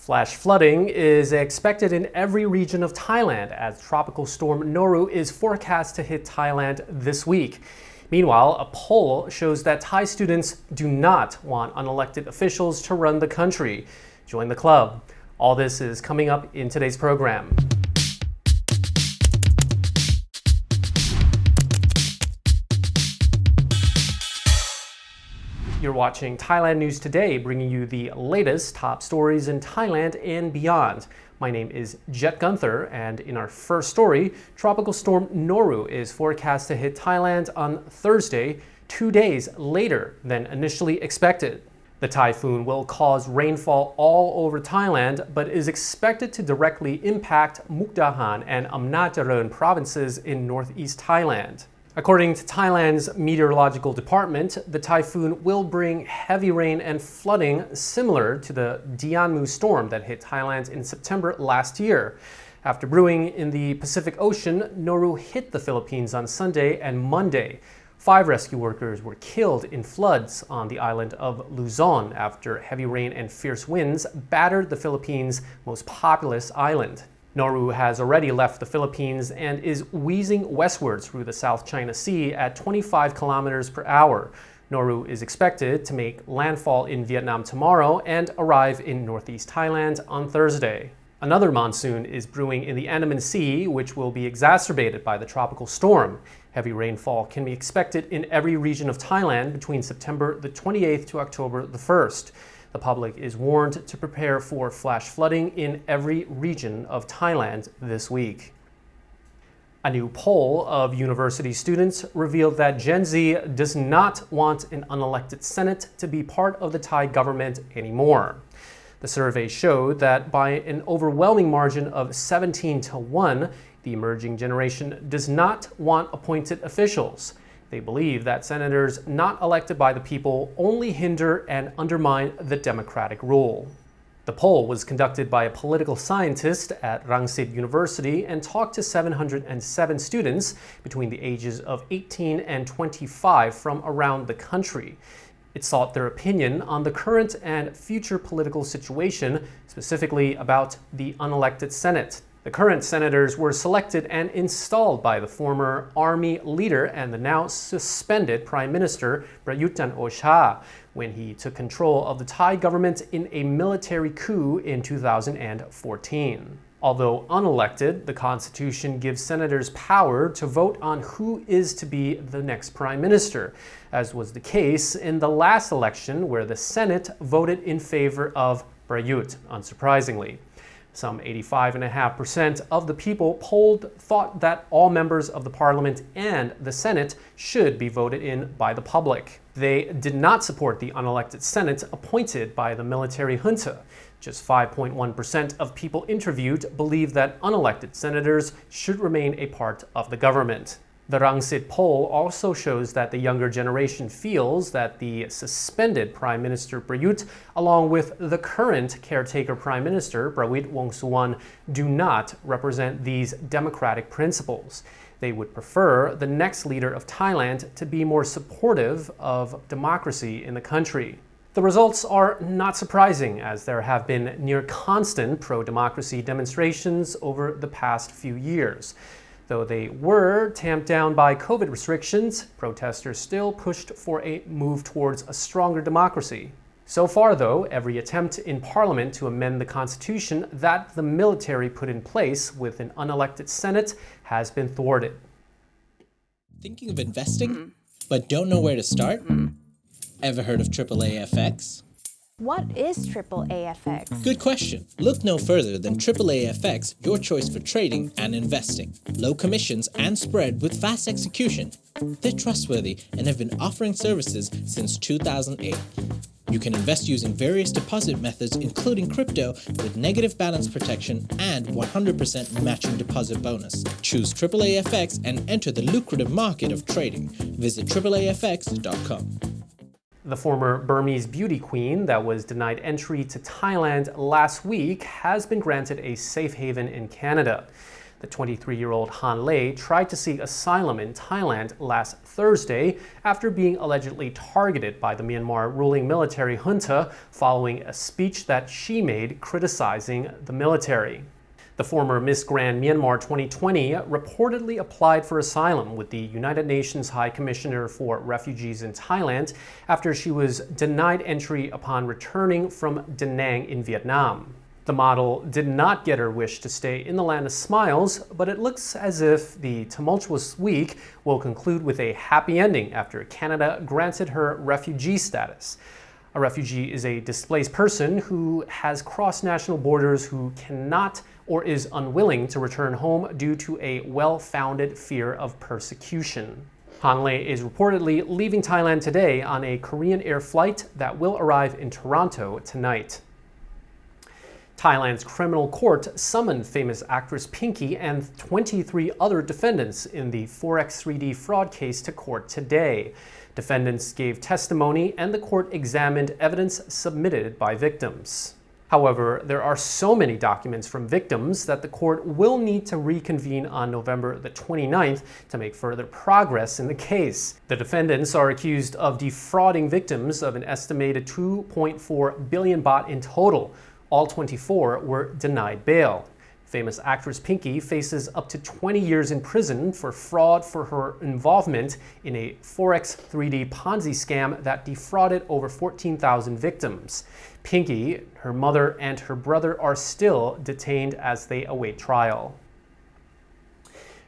Flash flooding is expected in every region of Thailand as Tropical Storm Noru is forecast to hit Thailand this week. Meanwhile, a poll shows that Thai students do not want unelected officials to run the country. Join the club. All this is coming up in today's program. You're watching Thailand News Today, bringing you the latest top stories in Thailand and beyond. My name is Jet Gunther, and in our first story, Tropical Storm Noru is forecast to hit Thailand on Thursday, 2 days later than initially expected. The typhoon will cause rainfall all over Thailand, but is expected to directly impact Mukdahan and Amnacharan provinces in northeast Thailand. According to Thailand's meteorological department, the typhoon will bring heavy rain and flooding similar to the Dianmu storm that hit Thailand in September last year. After brewing in the Pacific Ocean, Noru hit the Philippines on Sunday and Monday. 5 rescue workers were killed in floods on the island of Luzon after heavy rain and fierce winds battered the Philippines' most populous island. Noru has already left the Philippines and is wheezing westward through the South China Sea at 25 kilometers per hour. Noru is expected to make landfall in Vietnam tomorrow and arrive in northeast Thailand on Thursday. Another monsoon is brewing in the Andaman Sea, which will be exacerbated by the tropical storm. Heavy rainfall can be expected in every region of Thailand between September the 28th to October the 1st. The public is warned to prepare for flash flooding in every region of Thailand this week. A new poll of university students revealed that Gen Z does not want an unelected Senate to be part of the Thai government anymore. The survey showed that by an overwhelming margin of 17-1, the emerging generation does not want appointed officials. They believe that senators not elected by the people only hinder and undermine the democratic rule. The poll was conducted by a political scientist at Rangsit University and talked to 707 students between the ages of 18 and 25 from around the country. It sought their opinion on the current and future political situation, specifically about the unelected Senate. The current senators were selected and installed by the former army leader and the now suspended Prime Minister Prayut Chan-o-cha when he took control of the Thai government in a military coup in 2014. Although unelected, the Constitution gives senators power to vote on who is to be the next Prime Minister, as was the case in the last election where the Senate voted in favor of Prayut, unsurprisingly. Some 85.5% of the people polled thought that all members of the parliament and the Senate should be voted in by the public. They did not support the unelected Senate appointed by the military junta. Just 5.1% of people interviewed believe that unelected senators should remain a part of the government. The Rangsit poll also shows that the younger generation feels that the suspended Prime Minister Prayut, along with the current caretaker Prime Minister Prawit Wongsuwan, do not represent these democratic principles. They would prefer the next leader of Thailand to be more supportive of democracy in the country. The results are not surprising, as there have been near constant pro-democracy demonstrations over the past few years. Though they were tamped down by COVID restrictions, protesters still pushed for a move towards a stronger democracy. So far, though, every attempt in Parliament to amend the Constitution that the military put in place with an unelected Senate has been thwarted. Thinking of investing, but don't know where to start? Ever heard of AAA-FX? What is AAA-FX? Good question. Look no further than AAA-FX, your choice for trading and investing. Low commissions and spread with fast execution. They're trustworthy and have been offering services since 2008. You can invest using various deposit methods, including crypto, with negative balance protection and 100% matching deposit bonus. Choose AAA-FX and enter the lucrative market of trading. Visit AAAFX.com. The former Burmese beauty queen that was denied entry to Thailand last week has been granted a safe haven in Canada. The 23-year-old Han Lei tried to seek asylum in Thailand last Thursday after being allegedly targeted by the Myanmar ruling military junta following a speech that she made criticizing the military. The former Miss Grand Myanmar 2020 reportedly applied for asylum with the United Nations High Commissioner for Refugees in Thailand after she was denied entry upon returning from Da Nang in Vietnam. The model did not get her wish to stay in the land of smiles, but it looks as if the tumultuous week will conclude with a happy ending after Canada granted her refugee status. A refugee is a displaced person who has crossed national borders who cannot or is unwilling to return home due to a well-founded fear of persecution. Han Lei is reportedly leaving Thailand today on a Korean Air flight that will arrive in Toronto tonight. Thailand's criminal court summoned famous actress Pinky and 23 other defendants in the Forex 3D fraud case to court today. Defendants gave testimony and the court examined evidence submitted by victims. However, there are so many documents from victims that the court will need to reconvene on November the 29th to make further progress in the case. The defendants are accused of defrauding victims of an estimated 2.4 billion baht in total. All 24 were denied bail. Famous actress Pinky faces up to 20 years in prison for fraud for her involvement in a Forex 3D Ponzi scam that defrauded over 14,000 victims. Pinky, her mother, and her brother are still detained as they await trial.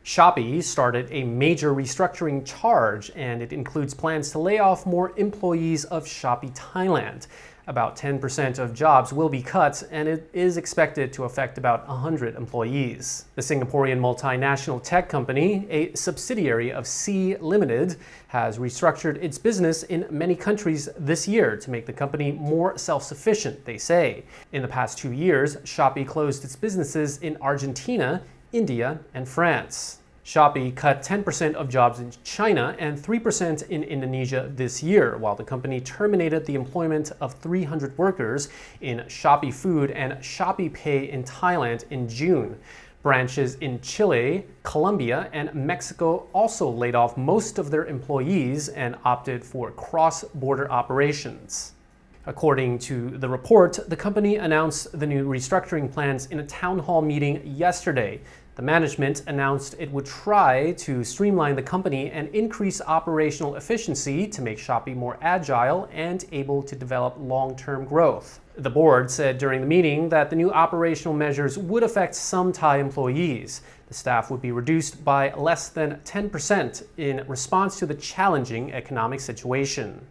Shopee started a major restructuring charge, and it includes plans to lay off more employees of Shopee Thailand. About 10% of jobs will be cut, and it is expected to affect about 100 employees. The Singaporean multinational tech company, a subsidiary of Sea Limited, has restructured its business in many countries this year to make the company more self-sufficient, they say. In the past 2 years, Shopee closed its businesses in Argentina, India, and France. Shopee cut 10% of jobs in China and 3% in Indonesia this year, while the company terminated the employment of 300 workers in Shopee Food and Shopee Pay in Thailand in June. Branches in Chile, Colombia, and Mexico also laid off most of their employees and opted for cross-border operations. According to the report, the company announced the new restructuring plans in a town hall meeting yesterday. The management announced it would try to streamline the company and increase operational efficiency to make Shopee more agile and able to develop long-term growth. The board said during the meeting that the new operational measures would affect some Thai employees. The staff would be reduced by less than 10% in response to the challenging economic situation.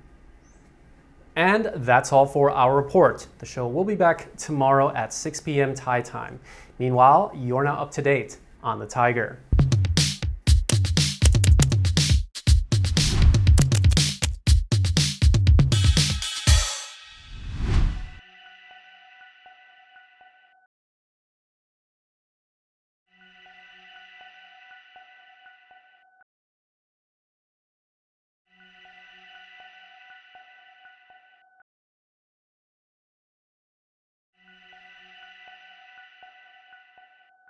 And that's all for our report. The show will be back tomorrow at 6 p.m. Thai time. Meanwhile, you're now up to date on the Thaiger.